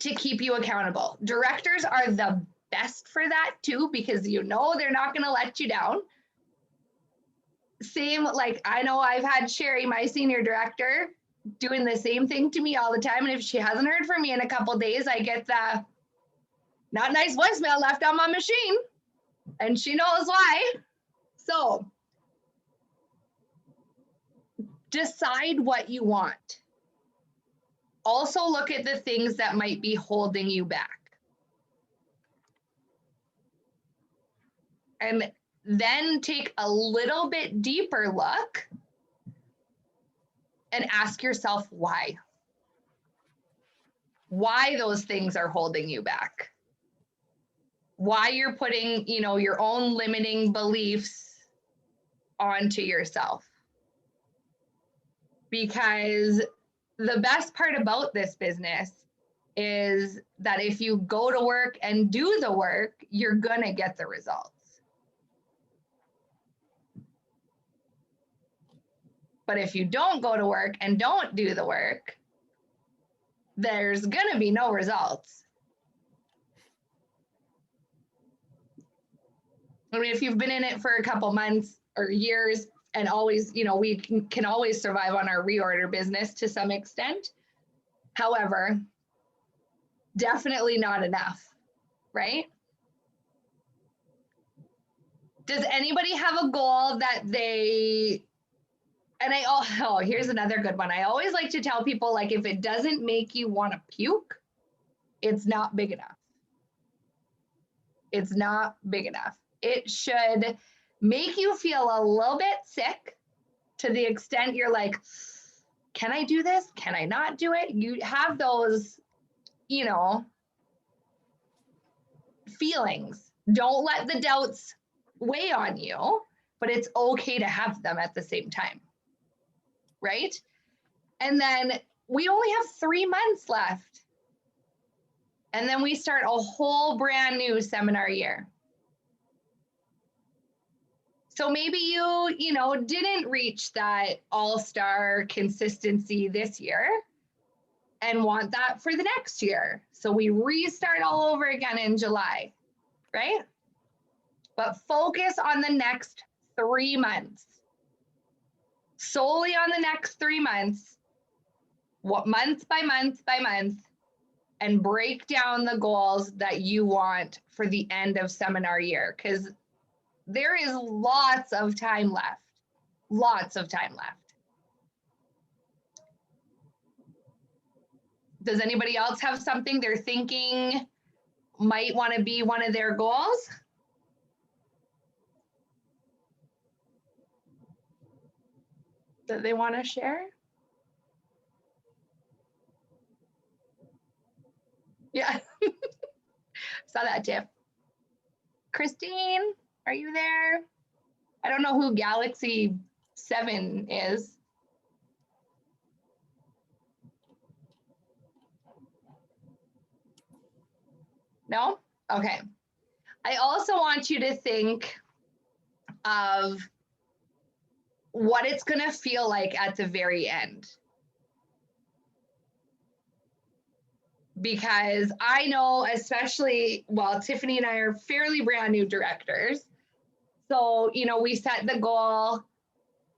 to keep you accountable. Directors are the best for that too, because you know they're not going to let you down. Same, like I know I've had Sherry, my senior director, doing the same thing to me all the time. And if she hasn't heard from me in a couple days, I get the not nice voicemail left on my machine, and she knows why. So decide what you want. Also look at the things that might be holding you back. And then take a little bit deeper look and ask yourself why. Why those things are holding you back. Why you're putting, your own limiting beliefs onto yourself. Because the best part about this business is that if you go to work and do the work, you're gonna get the results. But if you don't go to work and don't do the work, there's gonna be no results. I mean, if you've been in it for a couple months or years and always, we can always survive on our reorder business to some extent. However, definitely not enough, right? Does anybody have a goal that they, and here's another good one. I always like to tell people, like, if it doesn't make you want to puke, it's not big enough. It's not big enough. It should make you feel a little bit sick to the extent you're like, can I do this? Can I not do it? You have those, feelings. Don't let the doubts weigh on you, but it's okay to have them at the same time, right? And then we only have 3 months left. And then we start a whole brand new seminar year. So maybe you didn't reach that all-star consistency this year and want that for the next year. So we restart all over again in July, right? But focus on the next 3 months. Solely on the next 3 months, month by month by month, and break down the goals that you want for the end of seminar year, because there is lots of time left. Lots of time left. Does anybody else have something they're thinking might want to be one of their goals? That they want to share? Yeah. Saw that, Tiff. Christine, are you there? I don't know who Galaxy 7 is. No? Okay. I also want you to think of what it's going to feel like at the very end. Because I know, especially, Tiffany and I are fairly brand new directors. So, we set the goal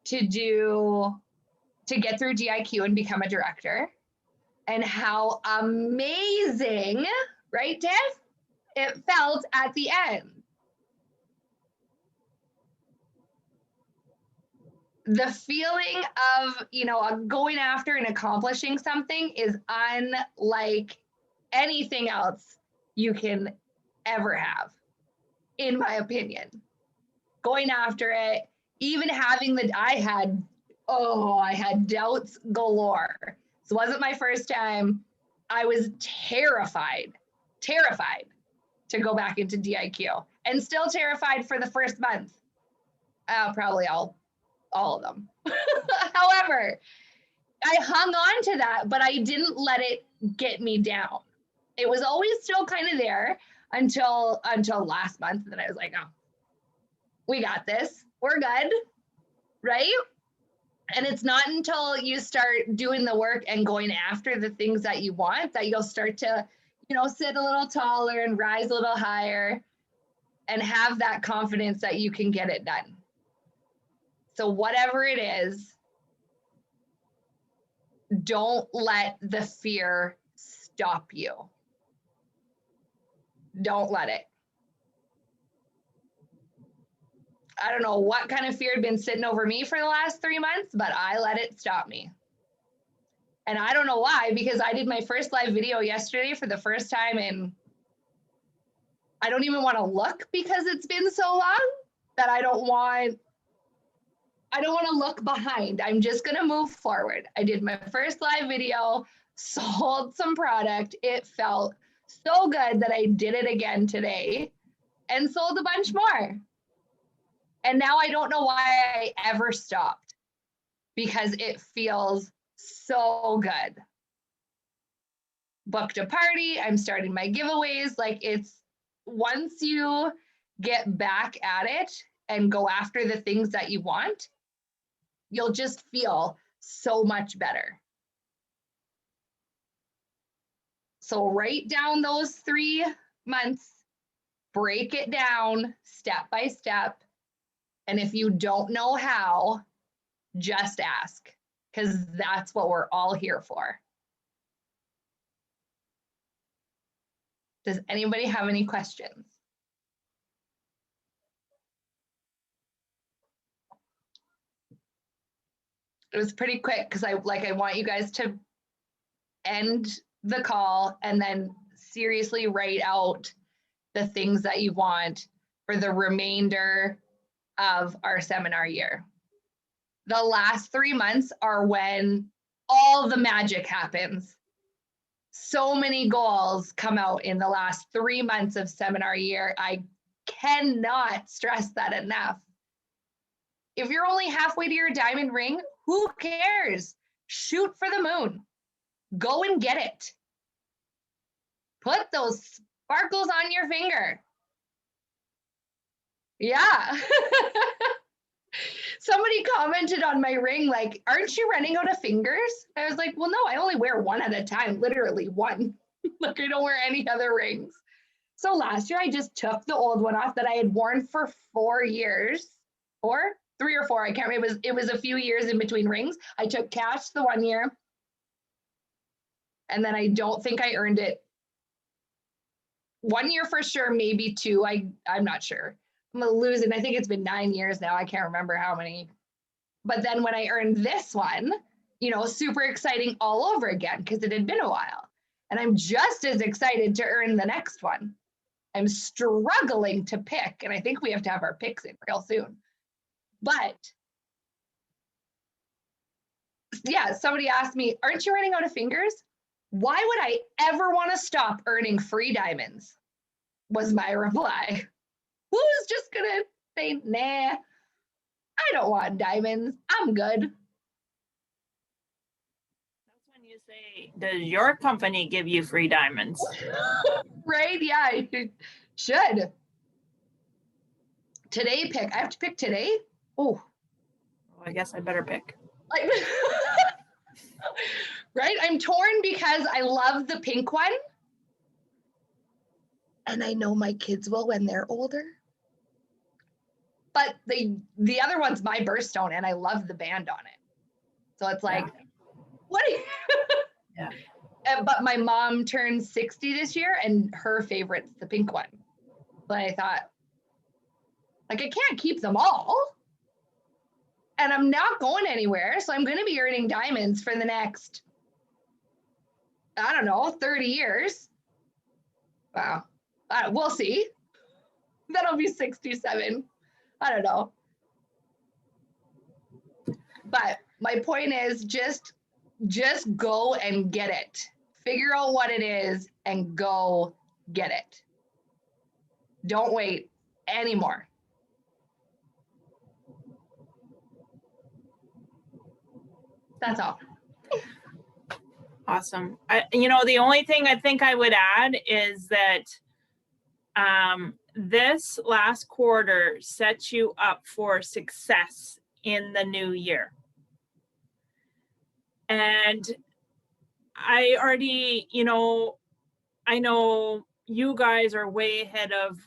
to get through DIQ and become a director. And how amazing, right, Tiff, it felt at the end. The feeling of, going after and accomplishing something is unlike anything else you can ever have, in my opinion. Going after it, even having I had doubts galore. This wasn't my first time. I was terrified to go back into DIQ, and still terrified for the first month. Probably all of them. However, I hung on to that, but I didn't let it get me down. It was always still kind of there until last month. And then I was like, oh, we got this. We're good, right? And it's not until you start doing the work and going after the things that you want that you'll start to, sit a little taller and rise a little higher and have that confidence that you can get it done. So whatever it is, don't let the fear stop you. Don't let it. I don't know what kind of fear had been sitting over me for the last 3 months, but I let it stop me. And I don't know why, because I did my first live video yesterday for the first time, and I don't even want to look because it's been so long that I don't want to look behind. I'm just going to move forward. I did my first live video, sold some product. It felt so good that I did it again today and sold a bunch more. And now I don't know why I ever stopped, because it feels so good. Booked a party. I'm starting my giveaways. Like, it's once you get back at it and go after the things that you want, you'll just feel so much better. So write down those 3 months, break it down step by step. And if you don't know how, just ask, because that's what we're all here for. Does anybody have any questions? It was pretty quick because I want you guys to end the call and then seriously write out the things that you want for the remainder of our seminar year. The last 3 months are when all the magic happens. So many goals come out in the last 3 months of seminar year. I cannot stress that enough. If you're only halfway to your diamond ring, who cares? Shoot for the moon. Go and get it. Put those sparkles on your finger. Yeah. Somebody commented on my ring, like, aren't you running out of fingers? I was like, well, no, I only wear one at a time, literally one. Like, I don't wear any other rings. So last year I just took the old one off that I had worn for 4 years, or 3 or 4, I can't remember. It was a few years in between rings. I took cash the 1 year, and then I don't think I earned it 1 year for sure, maybe 2. I'm not sure. I'm gonna lose it. I think it's been 9 years now. I can't remember how many. But then when I earned this one, super exciting all over again, because it had been a while. And I'm just as excited to earn the next one. I'm struggling to pick, and I think we have to have our picks in real soon. But yeah, somebody asked me, aren't you running out of fingers? Why would I ever want to stop earning free diamonds? Was my reply. Who's just gonna say, nah, I don't want diamonds, I'm good. That's when you say, does your company give you free diamonds? Right? Yeah, it should. Today pick. I have to pick today? Oh. I guess I better pick. Right? I'm torn because I love the pink one. And I know my kids will when they're older. But the other one's my birthstone, and I love the band on it. So it's like, what? Yeah. But my mom turned 60 this year, and her favorite's the pink one. But I thought, like, I can't keep them all. And I'm not going anywhere. So I'm going to be earning diamonds for the next, I don't know, 30 years. Wow. We'll see. That'll be 67. I don't know. But my point is just go and get it. Figure out what it is and go get it. Don't wait anymore. That's all. Awesome. The only thing I think I would add is that this last quarter sets you up for success in the new year. And I already, I know you guys are way ahead of,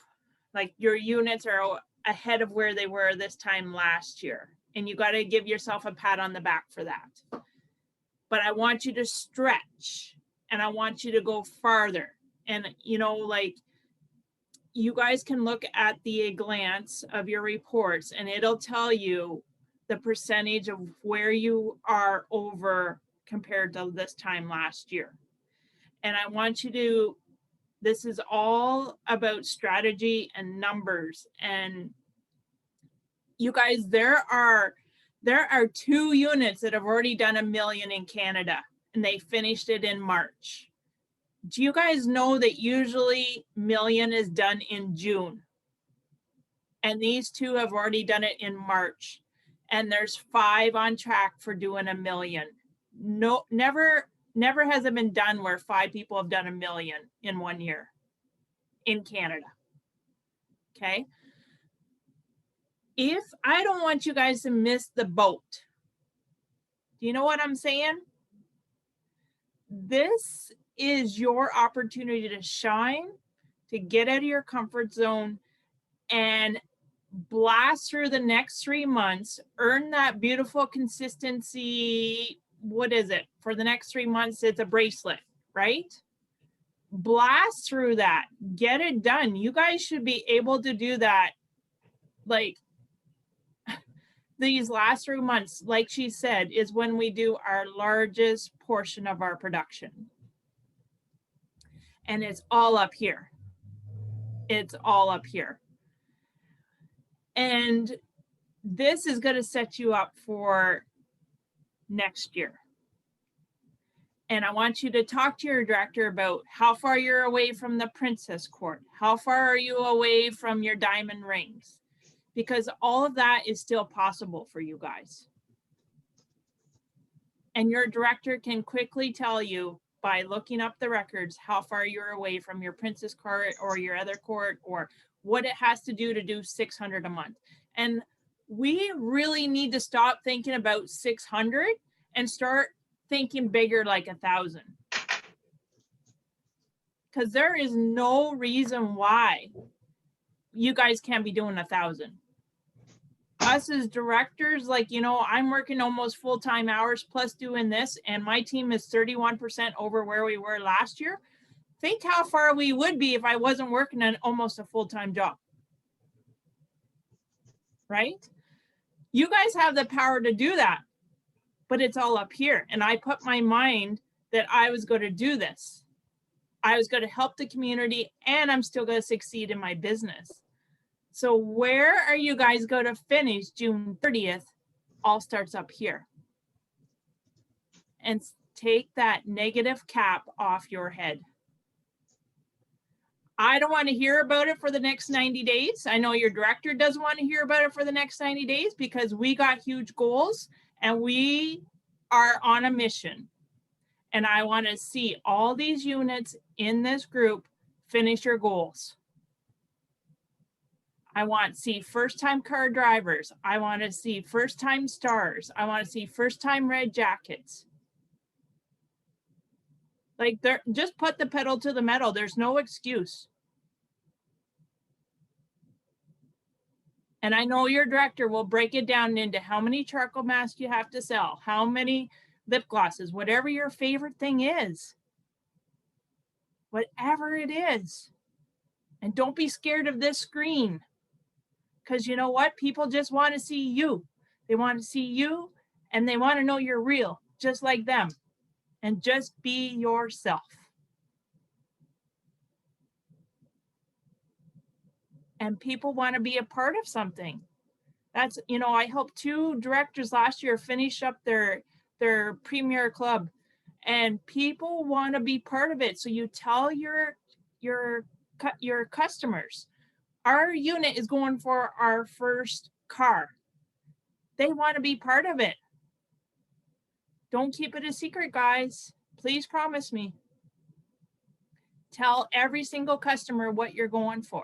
like, your units are ahead of where they were this time last year. And you got to give yourself a pat on the back for that. But I want you to stretch and I want you to go farther. And, you know, like, you guys can look at the glance of your reports and it'll tell you the percentage of where you are over compared to this time last year. And I want you to, this is all about strategy and numbers. And you guys, there are 2 units that have already done $1 million in Canada, and they finished it in March. Do you guys know that usually $1 million is done in June? And these 2 have already done it in March. And there's 5 on track for doing $1 million. No, never has it been done where 5 people have done $1 million in 1 year in Canada. Okay. If I don't want you guys to miss the boat, do you know what I'm saying? This is your opportunity to shine, to get out of your comfort zone and blast through the next 3 months, earn that beautiful consistency. What is it? For the next 3 months, it's a bracelet, right? Blast through that, get it done. You guys should be able to do that, like, these last 3 months, like she said, is when we do our largest portion of our production. And it's all up here. It's all up here. And this is going to set you up for next year. And I want you to talk to your director about how far you're away from the princess court. How far are you away from your diamond rings? Because all of that is still possible for you guys. And your director can quickly tell you by looking up the records how far you're away from your princess court or your other court, or what it has to do 600 a month. And we really need to stop thinking about 600 and start thinking bigger, like 1,000. Because there is no reason why you guys can't be doing 1,000. Us as directors, like, you know, I'm working almost full-time hours plus doing this, and my team is 31% over where we were last year. Think how far we would be if I wasn't working on almost a full-time job. Right? You guys have the power to do that, but it's all up here. And I put my mind that I was going to do this. I was going to help the community, and I'm still going to succeed in my business. So where are you guys going to finish June 30th? All starts up here. And take that negative cap off your head. I don't want to hear about it for the next 90 days. I know your director doesn't want to hear about it for the next 90 days because we got huge goals and we are on a mission. And I want to see all these units in this group finish your goals. I want to see first-time car drivers. I want to see first-time stars. I want to see first-time red jackets. Like, just put the pedal to the metal. There's no excuse. And I know your director will break it down into how many charcoal masks you have to sell, how many lip glosses, whatever your favorite thing is. Whatever it is. And don't be scared of this screen. Because you know what? People just want to see you. They want to see you and they want to know you're real, just like them. And just be yourself. And people want to be a part of something. That's, you know, I helped 2 directors last year finish up their premier club. And people want to be part of it. So you tell your customers, our unit is going for our first car. They want to be part of it. Don't keep it a secret, guys. Please promise me. Tell every single customer what you're going for.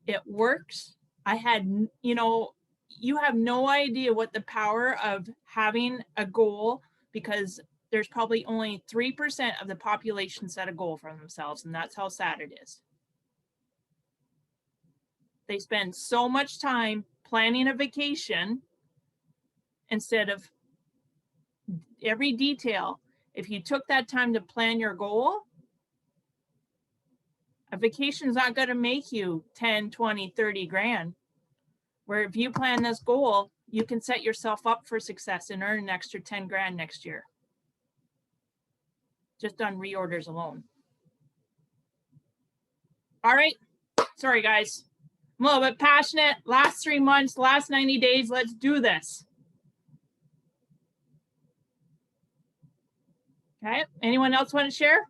It works. I had, you know, you have no idea what the power of having a goal, because there's probably only 3% of the population set a goal for themselves, and that's how sad it is. They spend so much time planning a vacation instead of every detail. If you took that time to plan your goal, a vacation is not going to make you 10, 20, 30 grand. Where if you plan this goal, you can set yourself up for success and earn an extra 10 grand next year. Just on reorders alone. All right. Sorry, guys. I'm a little bit passionate. Last 3 months, last 90 days, let's do this. Okay. Anyone else want to share?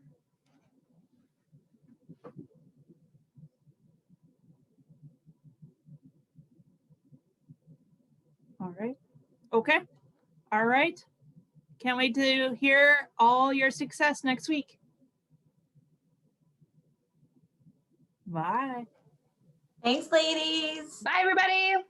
All right. Okay. All right. Can't wait to hear all your success next week. Bye. Thanks, ladies. Bye, everybody.